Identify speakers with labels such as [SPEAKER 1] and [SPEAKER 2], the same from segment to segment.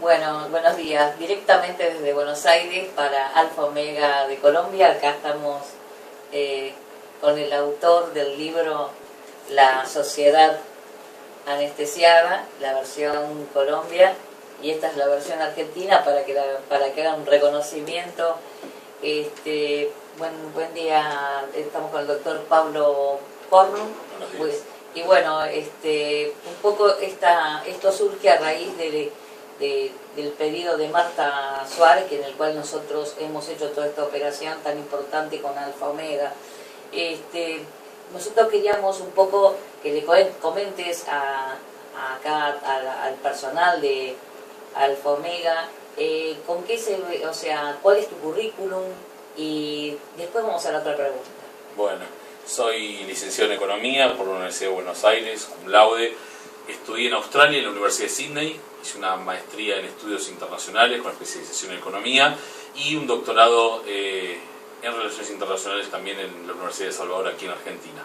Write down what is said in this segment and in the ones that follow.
[SPEAKER 1] Bueno, buenos días. Directamente desde Buenos Aires para Alfa Omega de Colombia. Acá estamos con el autor del libro La Sociedad Anestesiada, la versión Colombia, y esta es la versión argentina para que hagan un reconocimiento. Buen día, estamos con el doctor Pablo Corrum. Pues, y bueno, un poco esto surge a raíz del pedido de Marta Suárez, en el cual nosotros hemos hecho toda esta operación tan importante con Alfa Omega. Nosotros queríamos un poco que le comentes acá al personal de Alfa Omega con qué cuál es tu currículum, y después vamos a la otra pregunta.
[SPEAKER 2] Bueno, soy licenciado en Economía por la Universidad de Buenos Aires, cum laude. Estudié en Australia, en la Universidad de Sydney. Hice una maestría en Estudios Internacionales con especialización en Economía y un doctorado en Relaciones Internacionales también en la Universidad de Salvador, aquí en Argentina.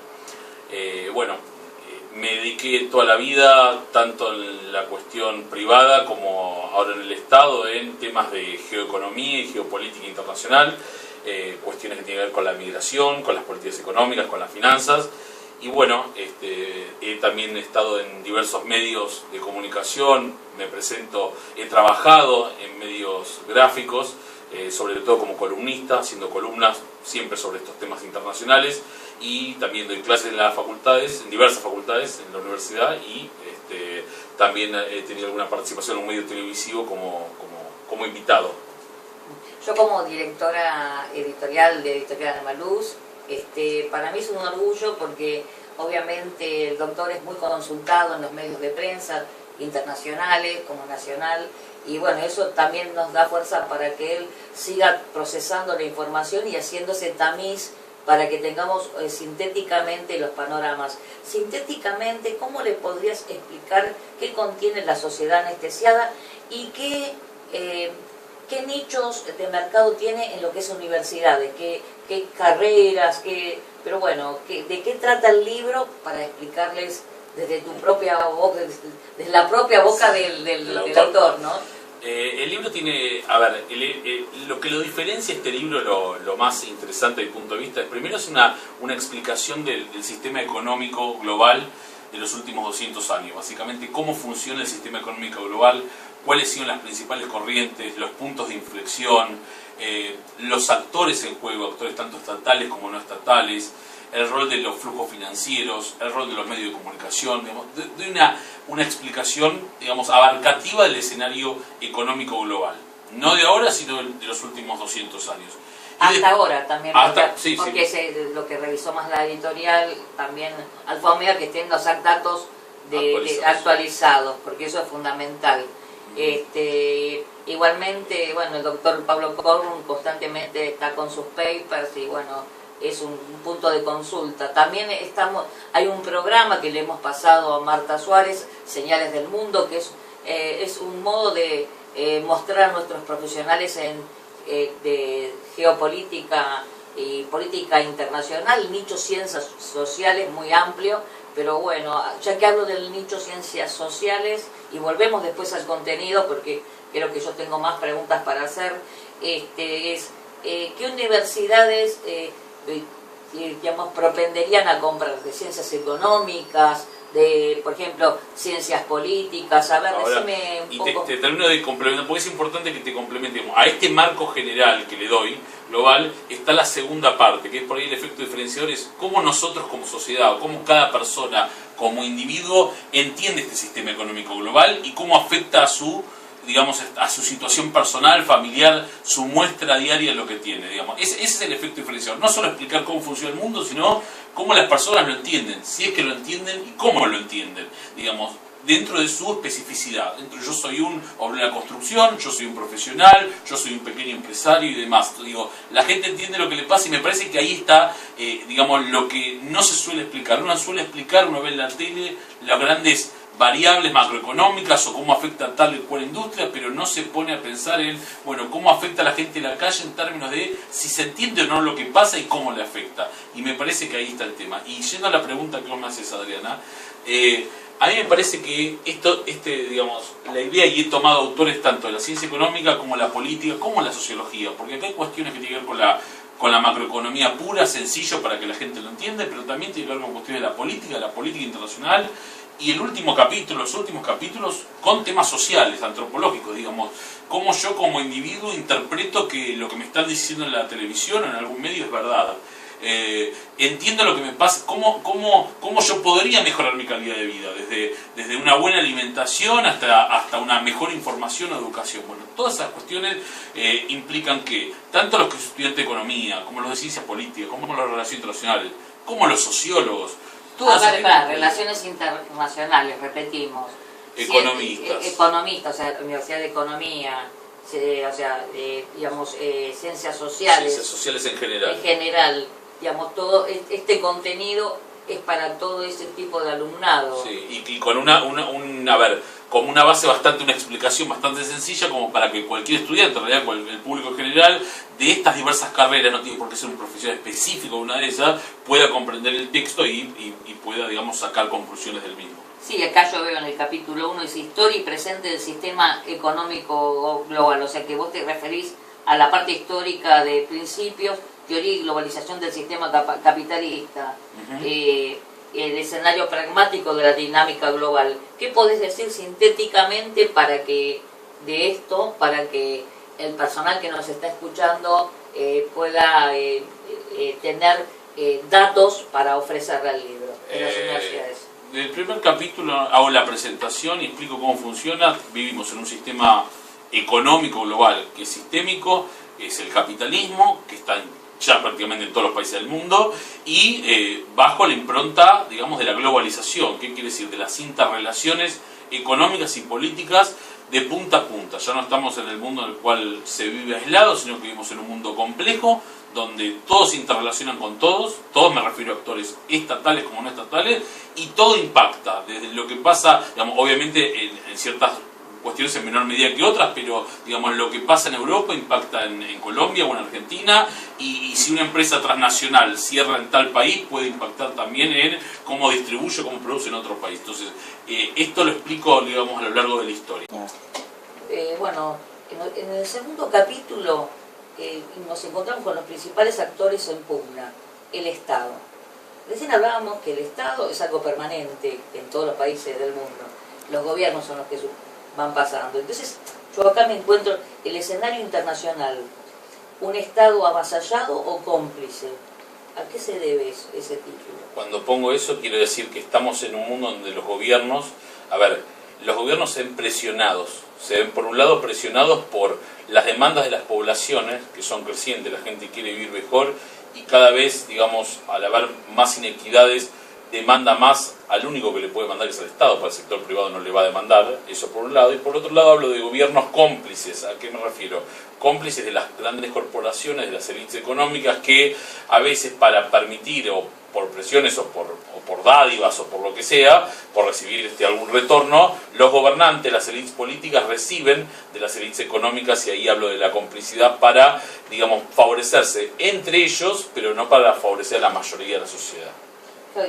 [SPEAKER 2] Me dediqué toda la vida, tanto en la cuestión privada como ahora en el Estado, en temas de geoeconomía y geopolítica internacional, cuestiones que tienen que ver con la migración, con las políticas económicas, con las finanzas. Y bueno, también he estado en diversos medios de comunicación, he trabajado en medios gráficos, sobre todo como columnista, haciendo columnas siempre sobre estos temas internacionales, y también doy clases en las facultades, en diversas facultades en la universidad, y también he tenido alguna participación en un medio televisivo como invitado.
[SPEAKER 1] Yo como directora editorial de Editorial Amaluz, para mí es un orgullo porque obviamente el doctor es muy consultado en los medios de prensa internacionales como nacional, y bueno, eso también nos da fuerza para que él siga procesando la información y haciéndose tamiz para que tengamos sintéticamente los panoramas. Sintéticamente, ¿cómo le podrías explicar qué contiene la sociedad anestesiada y qué nichos de mercado tiene en lo que es universidades, qué carreras, pero bueno, de qué trata el libro, para explicarles desde tu propia boca, desde la propia boca del autor, ¿no?
[SPEAKER 2] El libro tiene, lo que lo diferencia este libro, lo más interesante desde mi punto de vista, primero es una explicación del sistema económico global de los últimos 200 años, básicamente cómo funciona el sistema económico global, cuáles son las principales corrientes, los puntos de inflexión, los actores en juego, actores tanto estatales como no estatales, el rol de los flujos financieros, el rol de los medios de comunicación. Doy una explicación, abarcativa del escenario económico global, no de ahora, sino de los últimos 200 años.
[SPEAKER 1] Hasta ahora también, porque
[SPEAKER 2] sí.
[SPEAKER 1] Es lo que revisó más la editorial, también Alfa Omega, que estén los datos actualizados, porque eso es fundamental. Igualmente, bueno, el doctor Pablo Corrum constantemente está con sus papers y bueno, es un punto de consulta. También hay un programa que le hemos pasado a Marta Suárez, Señales del Mundo, que es un modo de mostrar a nuestros profesionales de geopolítica y política internacional, nicho ciencias sociales muy amplio, pero bueno, ya que hablo del nicho ciencias sociales, y volvemos después al contenido porque creo que yo tengo más preguntas para hacer, ¿qué universidades propenderían a comprar de ciencias económicas, de, por ejemplo, ciencias políticas? A ver, decime un poco.
[SPEAKER 2] Te termino de complementar, porque es importante que te complementemos. A este marco general que le doy, global, está la segunda parte, que es por ahí el efecto diferenciador, es cómo nosotros como sociedad, o cómo cada persona como individuo entiende este sistema económico global y cómo afecta a su situación personal, familiar, su muestra diaria de lo que tiene. Ese es el efecto diferenciador. No solo explicar cómo funciona el mundo, sino cómo las personas lo entienden, si es que lo entienden y cómo lo entienden, dentro de su especificidad. Yo soy un obrero de la construcción, yo soy un profesional, yo soy un pequeño empresario y demás. La gente entiende lo que le pasa, y me parece que ahí está, lo que no se suele explicar. Uno suele explicar, uno ve en la tele las grandes variables macroeconómicas o cómo afecta tal y cual industria, pero no se pone a pensar en, cómo afecta a la gente en la calle en términos de si se entiende o no lo que pasa y cómo le afecta. Y me parece que ahí está el tema. Y yendo a la pregunta que vos me haces, Adriana, A mí me parece que digamos, la idea, y he tomado autores tanto de la ciencia económica como la política, como la sociología, porque acá hay cuestiones que tienen que ver con la macroeconomía pura, sencillo para que la gente lo entienda, pero también tiene que ver con cuestiones de la política internacional, y el último capítulo, los últimos capítulos, con temas sociales, antropológicos, digamos, cómo yo como individuo interpreto que lo que me están diciendo en la televisión o en algún medio es verdad. Entiendo lo que me pasa, cómo yo podría mejorar mi calidad de vida, desde una buena alimentación hasta una mejor información o educación. Bueno, todas esas cuestiones implican que tanto los que estudian de economía, como los de ciencias políticas, como los de relaciones internacionales, como los sociólogos,
[SPEAKER 1] relaciones internacionales, repetimos.
[SPEAKER 2] Economistas.
[SPEAKER 1] Economistas, o sea, Universidad de Economía, digamos, ciencias sociales.
[SPEAKER 2] Ciencias sociales en general.
[SPEAKER 1] En general, digamos, todo este contenido es para todo ese tipo de alumnado.
[SPEAKER 2] Sí, y con como una base una explicación bastante sencilla como para que cualquier estudiante, en realidad el público en general, de estas diversas carreras, no tiene por qué ser un profesional específico de una de esas, pueda comprender el texto y pueda, digamos, sacar conclusiones del mismo.
[SPEAKER 1] Sí, acá yo veo en el capítulo 1, dice historia y presente del sistema económico global, o sea que vos te referís a la parte histórica de principios, teoría y globalización del sistema capitalista, el escenario pragmático de la dinámica global. ¿Qué podés decir sintéticamente para que el personal que nos está escuchando pueda tener datos para ofrecerle al libro en las universidades?
[SPEAKER 2] En el primer capítulo hago la presentación y explico cómo funciona. Vivimos en un sistema económico global que es sistémico, es el capitalismo, que está ya prácticamente en todos los países del mundo, y bajo la impronta, digamos, de la globalización. ¿Qué quiere decir? De las interrelaciones económicas y políticas de punta a punta. Ya no estamos en el mundo en el cual se vive aislado, sino que vivimos en un mundo complejo, donde todos se interrelacionan con todos me refiero a actores estatales como no estatales, y todo impacta, desde lo que pasa, digamos, obviamente en ciertas cuestiones en menor medida que otras, pero digamos lo que pasa en Europa impacta en Colombia o en Argentina, y si una empresa transnacional cierra en tal país puede impactar también en cómo distribuye, cómo produce en otro país. Entonces, esto lo explico, digamos, a lo largo de la historia.
[SPEAKER 1] Bueno, en el segundo capítulo nos encontramos con los principales actores en pugna, el Estado. Recién hablábamos que el Estado es algo permanente en todos los países del mundo. Los gobiernos son los que van pasando. Entonces, yo acá me encuentro el escenario internacional. ¿Un Estado avasallado o cómplice? ¿A qué se debe ese título?
[SPEAKER 2] Cuando pongo eso, quiero decir que estamos en un mundo donde los gobiernos se ven presionados. Se ven, por un lado, presionados por las demandas de las poblaciones, que son crecientes, la gente quiere vivir mejor, y cada vez, digamos, al haber más inequidades, demanda más, al único que le puede mandar es al Estado, para el sector privado no le va a demandar, eso por un lado, y por otro lado hablo de gobiernos cómplices. ¿A qué me refiero? Cómplices de las grandes corporaciones, de las élites económicas, que a veces para permitir, o por presiones o por dádivas o por lo que sea, por recibir algún retorno, los gobernantes, las élites políticas reciben de las élites económicas, y ahí hablo de la complicidad para, digamos, favorecerse entre ellos, pero no para favorecer a la mayoría de la sociedad.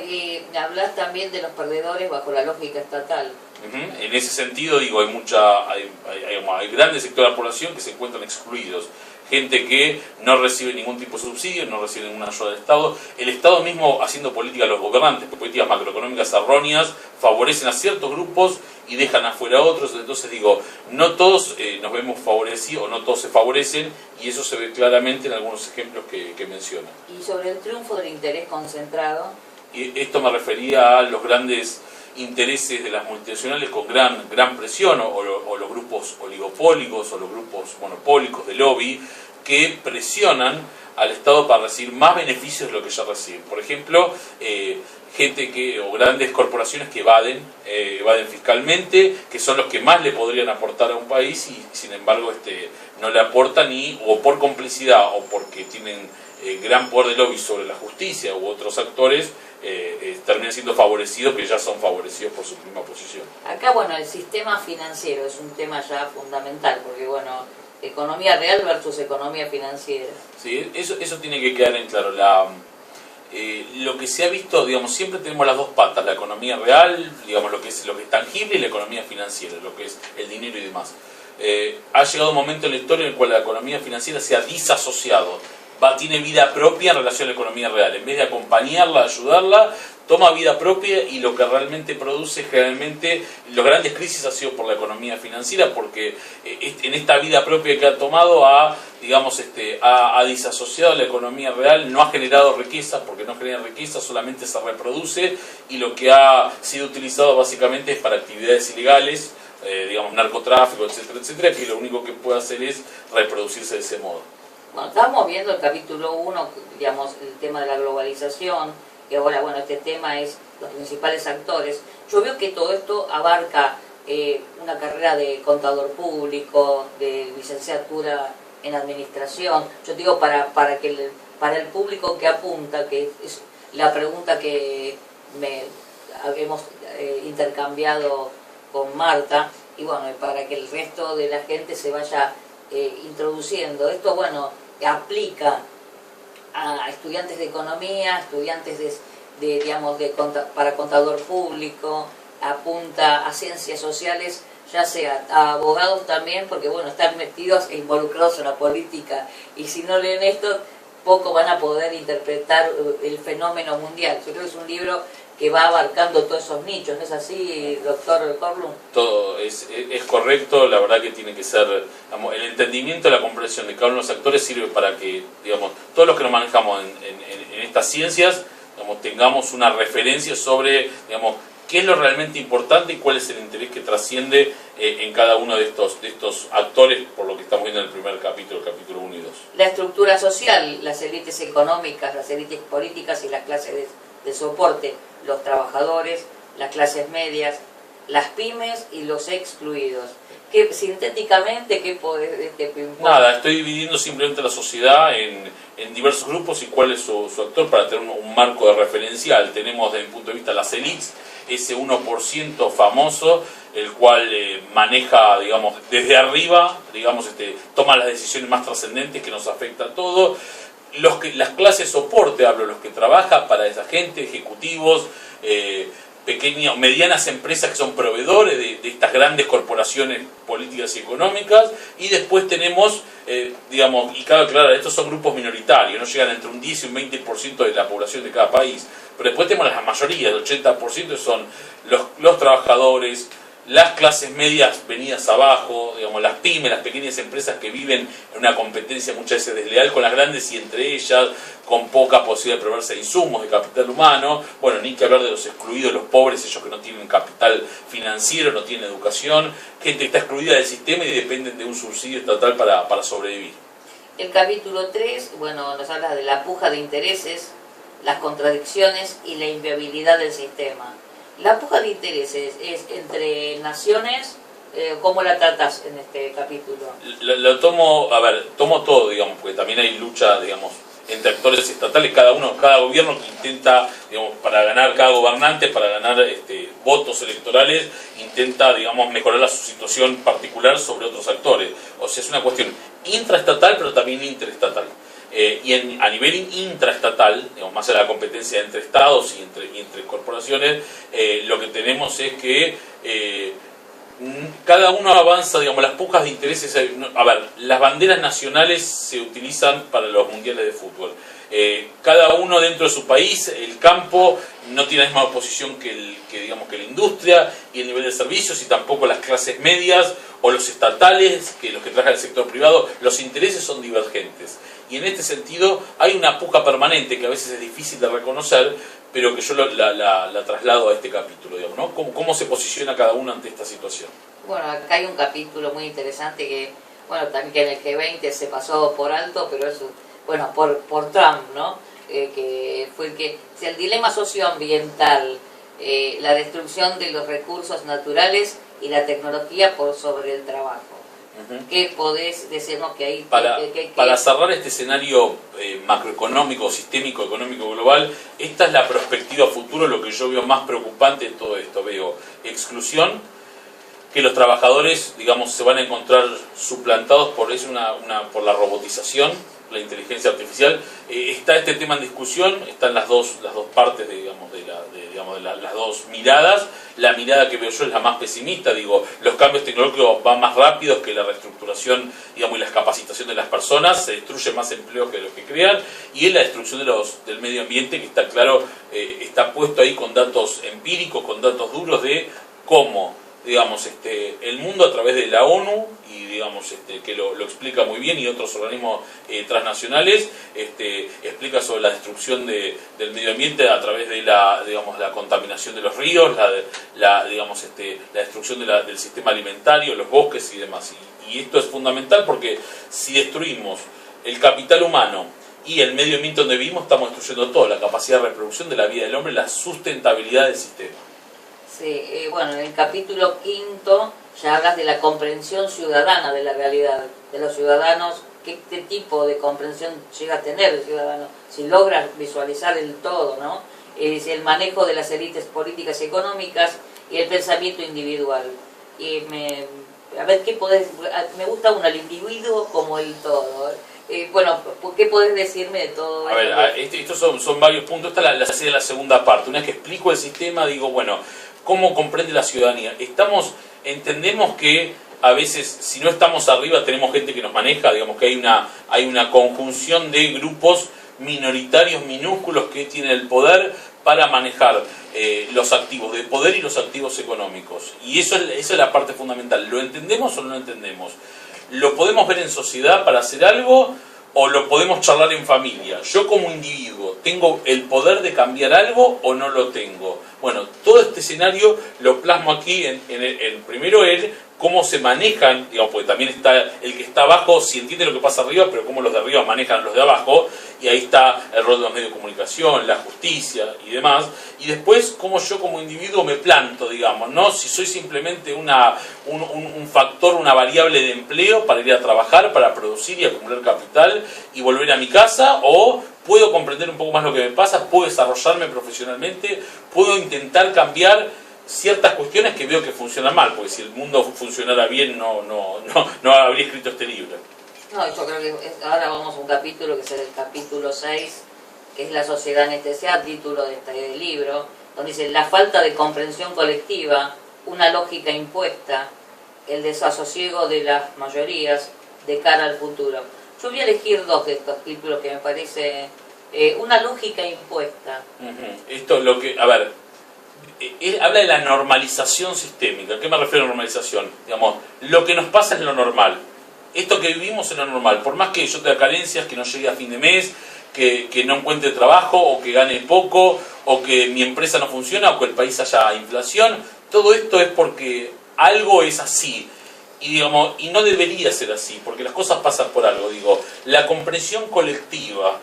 [SPEAKER 1] Y hablas también de los perdedores bajo la lógica estatal.
[SPEAKER 2] En ese sentido, digo, hay grandes sectores de la población que se encuentran excluidos. Gente que no recibe ningún tipo de subsidio, no recibe ninguna ayuda del Estado. El Estado mismo haciendo políticas, los gobernantes, políticas macroeconómicas erróneas, favorecen a ciertos grupos y dejan afuera a otros. Entonces digo, no todos nos vemos favorecidos, o no todos se favorecen, y eso se ve claramente en algunos ejemplos que menciono.
[SPEAKER 1] Y sobre el triunfo del interés concentrado.
[SPEAKER 2] Y esto me refería a los grandes intereses de las multinacionales con gran presión, o los grupos oligopólicos o los grupos monopólicos de lobby, que presionan al Estado para recibir más beneficios de lo que ya reciben. Por ejemplo, o grandes corporaciones que evaden fiscalmente, que son los que más le podrían aportar a un país, y sin embargo no le aportan, o por complicidad o porque tienen gran poder de lobby sobre la justicia u otros actores, terminan siendo favorecidos, que ya son favorecidos por su misma posición.
[SPEAKER 1] Acá, bueno, el sistema financiero es un tema ya fundamental, porque, bueno, economía real versus economía financiera.
[SPEAKER 2] Sí, eso tiene que quedar en claro. lo que se ha visto, digamos, siempre tenemos las dos patas, la economía real, digamos, lo que es tangible, y la economía financiera, lo que es el dinero y demás. Ha llegado un momento en la historia en el cual la economía financiera se ha disasociado, tiene vida propia en relación a la economía real. En vez de acompañarla, ayudarla, toma vida propia, y lo que realmente produce generalmente las grandes crisis ha sido por la economía financiera, porque en esta vida propia que ha tomado ha disasociado la economía real, no ha generado riqueza, porque no genera riqueza, solamente se reproduce, y lo que ha sido utilizado básicamente es para actividades ilegales, digamos narcotráfico, etcétera, etcétera, que lo único que puede hacer es reproducirse de ese modo.
[SPEAKER 1] Bueno, estábamos viendo el capítulo 1, digamos, el tema de la globalización, y ahora, bueno, este tema es los principales actores. Yo veo que todo esto abarca una carrera de contador público, de licenciatura en administración. Yo digo para el público que apunta, que es la pregunta que hemos intercambiado con Marta, y bueno, para que el resto de la gente se vaya introduciendo. Esto, bueno, aplica a estudiantes de economía, estudiantes para contador público, apunta a ciencias sociales, ya sea a abogados también, porque bueno, están metidos e involucrados en la política, y si no leen esto, poco van a poder interpretar el fenómeno mundial. Yo creo que es un libro que va abarcando todos esos nichos, ¿no es así, doctor Corlund?
[SPEAKER 2] Todo es correcto, la verdad que tiene que ser, digamos, el entendimiento, la comprensión de cada uno de los actores sirve para que, digamos, todos los que nos manejamos en estas ciencias, digamos, tengamos una referencia sobre, digamos, qué es lo realmente importante y cuál es el interés que trasciende en cada uno de estos actores, por lo que estamos viendo en el primer capítulo, capítulo 1 y 2.
[SPEAKER 1] La estructura social, las élites económicas, las élites políticas y las clases de soporte, los trabajadores, las clases medias, las pymes y los excluidos. ¿Qué, sintéticamente, qué podés...?
[SPEAKER 2] Nada, estoy dividiendo simplemente la sociedad en diversos grupos y cuál es su actor para tener un marco de referencial. Tenemos desde el punto de vista las élites, ese 1% famoso, el cual maneja, digamos, desde arriba, digamos, toma las decisiones más trascendentes que nos afecta a todos. Las clases soporte, hablo, los que trabajan para esa gente, ejecutivos, pequeñas, medianas empresas que son proveedores de estas grandes corporaciones políticas y económicas, y después tenemos, digamos, y claro, estos son grupos minoritarios, no llegan entre un 10 y un 20% de la población de cada país, pero después tenemos la mayoría, el 80% son los trabajadores, las clases medias venidas abajo, digamos, las pymes, las pequeñas empresas que viven en una competencia muchas veces desleal con las grandes, y entre ellas con poca posibilidad de proveerse de insumos, de capital humano. Bueno, ni que hablar de los excluidos, los pobres, ellos que no tienen capital financiero, no tienen educación, gente que está excluida del sistema y dependen de un subsidio estatal para sobrevivir.
[SPEAKER 1] El capítulo 3, bueno, nos habla de la puja de intereses, las contradicciones y la inviabilidad del sistema. La puja de intereses es entre naciones, ¿cómo la tratas en este capítulo?
[SPEAKER 2] Lo tomo todo, digamos, porque también hay lucha, digamos, entre actores estatales, cada gobierno que intenta, digamos, para ganar, cada gobernante, para ganar votos electorales, intenta, digamos, mejorar su situación particular sobre otros actores. O sea, es una cuestión intraestatal, pero también interestatal. A nivel intraestatal, digamos, más allá de la competencia entre estados y entre corporaciones, lo que tenemos es que cada uno avanza, digamos, las pujas de intereses. Las banderas nacionales se utilizan para los mundiales de fútbol. Cada uno dentro de su país, el campo no tiene la misma posición que la industria y el nivel de servicios, y tampoco las clases medias o los estatales, que los que trabajan en el sector privado. Los intereses son divergentes. Y en este sentido hay una puja permanente que a veces es difícil de reconocer, pero que yo la traslado a este capítulo, digamos, ¿no? ¿Cómo se posiciona cada uno ante esta situación? Bueno,
[SPEAKER 1] acá hay un capítulo muy interesante que, bueno, también que en el G20 se pasó por alto, pero eso, bueno, por Trump, ¿no? Que fue el dilema socioambiental, la destrucción de los recursos naturales y la tecnología por sobre el trabajo. ¿Qué podés decirnos que hay? Para cerrar este escenario macroeconómico, sistémico, económico, global, esta es la perspectiva futuro, lo que yo veo más preocupante de todo esto. Veo exclusión, que los trabajadores, digamos, se van a encontrar suplantados por la robotización,
[SPEAKER 2] la inteligencia artificial. Está este tema en discusión, están las dos partes las dos miradas. La mirada que veo yo es la más pesimista, digo, los cambios tecnológicos van más rápidos que la reestructuración, digamos, y la capacitación de las personas, se destruyen más empleos que los que crean, y es la destrucción del medio ambiente, que está claro, está puesto ahí con datos empíricos, con datos duros de cómo, digamos, el mundo a través de la ONU, y digamos, que lo explica muy bien, y otros organismos transnacionales, explica sobre la destrucción del medio ambiente a través de la contaminación de los ríos, la destrucción del sistema alimentario, los bosques y demás. Y esto es fundamental porque si destruimos el capital humano y el medio ambiente donde vivimos, estamos destruyendo todo, la capacidad de reproducción de la vida del hombre, la sustentabilidad del sistema.
[SPEAKER 1] Sí, bueno, en el capítulo 5 ya hablas de la comprensión ciudadana de la realidad, de los ciudadanos, qué tipo de comprensión llega a tener el ciudadano, si logra visualizar el todo, ¿no? Es el manejo de las élites políticas y económicas y el pensamiento individual. Y a ver, me gusta el individuo como el todo. Bueno, ¿qué podés decirme de todo
[SPEAKER 2] esto? A ver, estos son varios puntos. Esta es la segunda parte. Una vez que explico el sistema, digo, bueno, ¿cómo comprende la ciudadanía? Entendemos que a veces, si no estamos arriba, tenemos gente que nos maneja, digamos que hay una conjunción de grupos minoritarios minúsculos que tienen el poder para manejar los activos de poder y los activos económicos. Y esa es la parte fundamental. ¿Lo entendemos o no lo entendemos? ¿Lo podemos ver en sociedad para hacer algo o lo podemos charlar en familia? Yo como individuo, ¿tengo el poder de cambiar algo o no lo tengo? Bueno, todo este escenario lo plasmo aquí primero cómo se manejan, digamos, porque también está el que está abajo, si entiende lo que pasa arriba, pero cómo los de arriba manejan a los de abajo, y ahí está el rol de los medios de comunicación, la justicia y demás, y después cómo yo como individuo me planto, digamos, ¿no? Si soy simplemente un factor, una variable de empleo para ir a trabajar, para producir y acumular capital y volver a mi casa, o puedo comprender un poco más lo que me pasa, puedo desarrollarme profesionalmente, puedo intentar cambiar ciertas cuestiones que veo que funcionan mal, porque si el mundo funcionara bien no habría escrito este libro.
[SPEAKER 1] No, yo creo que ahora vamos a un capítulo que es el capítulo 6, que es la sociedad anestesiada, título de este libro, donde dice la falta de comprensión colectiva, una lógica impuesta, el desasosiego de las mayorías de cara al futuro. Yo voy a elegir dos de estos títulos que me parece una lógica impuesta.
[SPEAKER 2] Esto lo que, a ver, habla de la normalización sistémica. ¿A qué me refiero a normalización? Digamos, lo que nos pasa es lo normal. Esto que vivimos es lo normal. Por más que yo tenga carencias, que no llegue a fin de mes, que no encuentre trabajo, o que gane poco, o que mi empresa no funciona, o que el país haya inflación, todo esto es porque algo es así. Y no debería ser así, porque las cosas pasan por algo. Digo, la comprensión colectiva,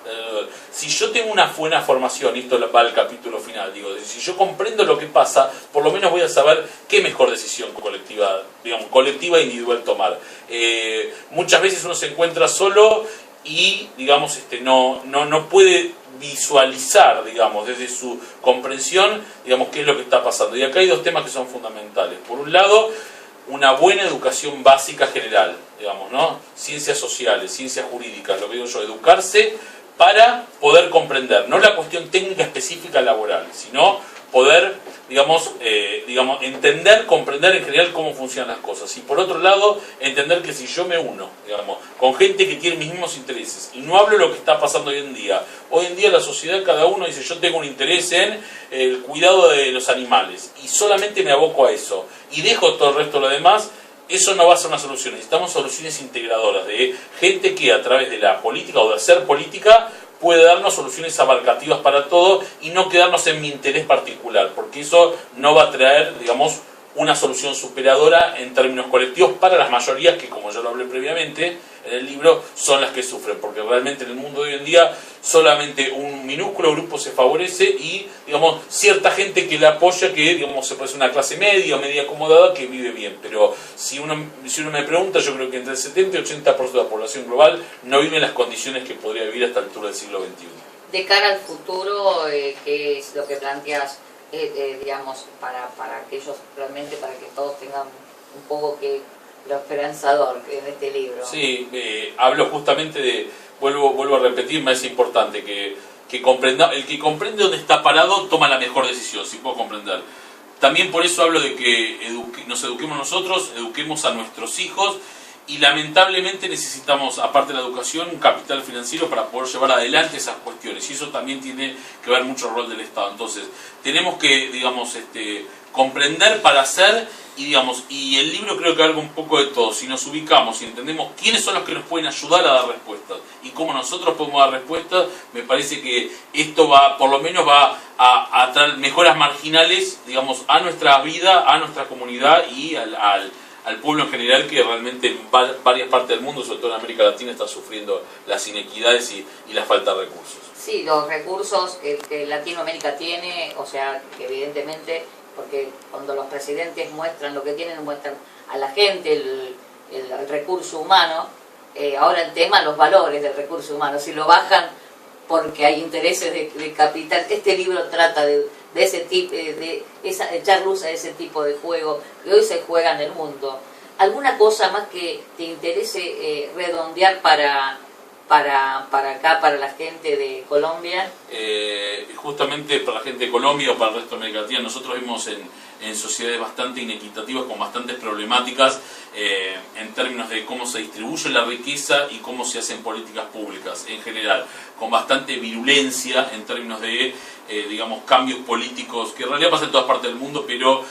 [SPEAKER 2] si yo tengo una buena formación, y esto va al capítulo final, digo, si yo comprendo lo que pasa, por lo menos voy a saber qué mejor decisión colectiva, colectiva e individual tomar. Muchas veces uno se encuentra solo y, digamos, no puede visualizar, digamos, desde su comprensión, digamos, qué es lo que está pasando. Y acá hay dos temas que son fundamentales. Por un lado, una buena educación básica general, digamos, ¿no? Ciencias sociales, ciencias jurídicas, lo que digo yo, educarse para poder comprender, no la cuestión técnica específica laboral, sino poder, entender, comprender en general cómo funcionan las cosas. Y por otro lado, entender que si yo me uno, con gente que tiene mis mismos intereses, y no hablo de lo que está pasando hoy en día la sociedad, cada uno dice, yo tengo un interés en el cuidado de los animales, y solamente me aboco a eso, y dejo todo el resto de lo demás. Eso no va a ser una solución. Necesitamos soluciones integradoras de gente que a través de la política o de hacer política puede darnos soluciones abarcativas para todo y no quedarnos en mi interés particular, porque eso no va a traer, digamos, una solución superadora en términos colectivos para las mayorías que, como yo lo hablé previamente en el libro, son las que sufren, porque realmente en el mundo de hoy en día solamente un minúsculo grupo se favorece y, digamos, cierta gente que la apoya, que, digamos, se puede ser una clase media o media acomodada que vive bien. Pero si uno me pregunta, yo creo que entre el 70 y 80% de la población global no vive en las condiciones que podría vivir hasta la altura del siglo XXI.
[SPEAKER 1] De cara al futuro, ¿qué es lo que planteas, digamos, para aquellos realmente, para que todos tengan un poco que lo esperanzador en este libro.
[SPEAKER 2] Sí, hablo justamente de, vuelvo a repetir, me parece importante que comprenda, el que comprende dónde está parado toma la mejor decisión, si puedo comprender. También por eso hablo de que nos eduquemos nosotros, eduquemos a nuestros hijos, y lamentablemente necesitamos, aparte de la educación, un capital financiero para poder llevar adelante esas cuestiones, y eso también tiene que ver mucho el rol del Estado. Entonces, tenemos que, digamos, comprender para hacer, y el libro creo que abarca un poco de todo. Si nos ubicamos y entendemos quiénes son los que nos pueden ayudar a dar respuestas y cómo nosotros podemos dar respuestas, me parece que esto por lo menos va a traer mejoras marginales, digamos, a nuestra vida, a nuestra comunidad y al pueblo en general, que realmente en varias partes del mundo, sobre todo en América Latina, está sufriendo las inequidades y la falta de recursos.
[SPEAKER 1] Sí, los recursos que Latinoamérica tiene, o sea, que evidentemente, porque cuando los presidentes muestran lo que tienen, muestran a la gente el recurso humano. Ahora el tema, los valores del recurso humano, si lo bajan porque hay intereses de capital. Este libro trata de ese tipo, echar luz a ese tipo de juego que hoy se juega en el mundo. ¿Alguna cosa más que te interese redondear para acá, para la gente de Colombia?
[SPEAKER 2] Justamente para la gente de Colombia o para el resto de América Latina, nosotros vivimos en sociedades bastante inequitativas, con bastantes problemáticas en términos de cómo se distribuye la riqueza y cómo se hacen políticas públicas en general, con bastante virulencia en términos de, digamos, cambios políticos que en realidad pasan en todas partes del mundo, pero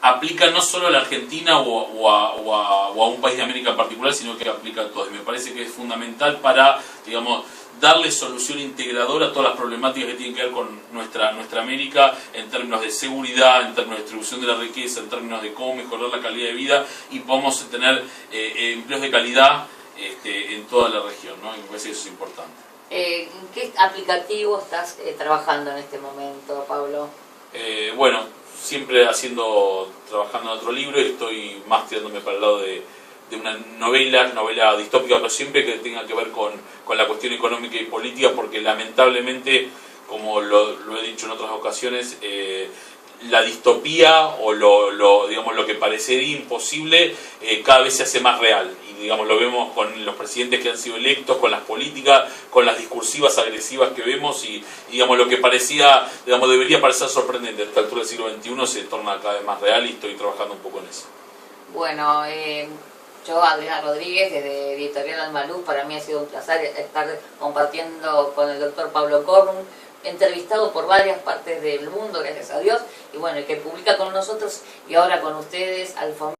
[SPEAKER 2] aplica no solo a la Argentina o a un país de América en particular, sino que aplica a todos. Y me parece que es fundamental para, digamos, darle solución integradora a todas las problemáticas que tienen que ver con nuestra América, en términos de seguridad, en términos de distribución de la riqueza, en términos de cómo mejorar la calidad de vida, y podamos tener empleos de calidad en toda la región, ¿no? Y me parece que eso es importante.
[SPEAKER 1] ¿En qué aplicativo estás trabajando en este momento, Pablo?
[SPEAKER 2] Bueno, siempre trabajando en otro libro, y estoy más tirándome para el lado de una novela distópica, pero siempre que tenga que ver con la cuestión económica y política, porque lamentablemente, como lo he dicho en otras ocasiones, la distopía o lo que parecería imposible cada vez se hace más real, y digamos lo vemos con los presidentes que han sido electos, con las políticas, con las discursivas agresivas que vemos, y digamos lo que debería parecer sorprendente a esta altura del siglo XXI se torna cada vez más real, y estoy trabajando un poco en eso.
[SPEAKER 1] Bueno, yo, Adriana Rodríguez, desde Editorial Almaluz, para mí ha sido un placer estar compartiendo con el doctor Pablo Corrun, entrevistado por varias partes del mundo, gracias a Dios, y bueno, el que publica con nosotros y ahora con ustedes, Alfonso.